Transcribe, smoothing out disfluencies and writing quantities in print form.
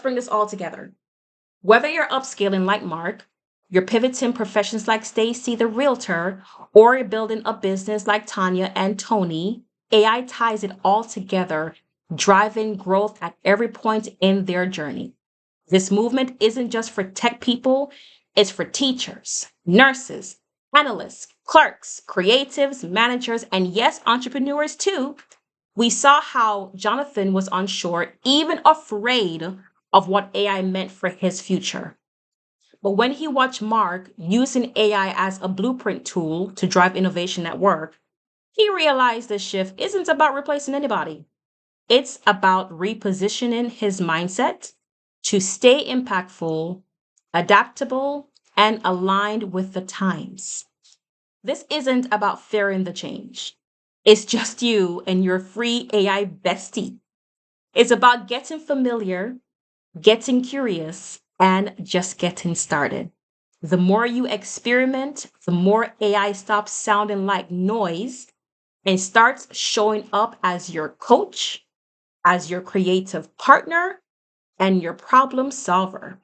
Bring this all together. Whether you're upscaling like Mark, you're pivoting professions like Stacy, the realtor, or you're building a business like Tanya and Tony, AI ties it all together, driving growth at every point in their journey. This movement isn't just for tech people, it's for teachers, nurses, analysts, clerks, creatives, managers, and yes, entrepreneurs too. We saw how Jonathan was unsure, even afraid of what AI meant for his future. But when he watched Mark using AI as a blueprint tool to drive innovation at work, he realized this shift isn't about replacing anybody. It's about repositioning his mindset to stay impactful, adaptable, and aligned with the times. This isn't about fearing the change. It's just you and your free AI bestie. It's about getting familiar, getting curious, and just getting started. The more you experiment, the more AI stops sounding like noise and starts showing up as your coach, as your creative partner, and your problem solver.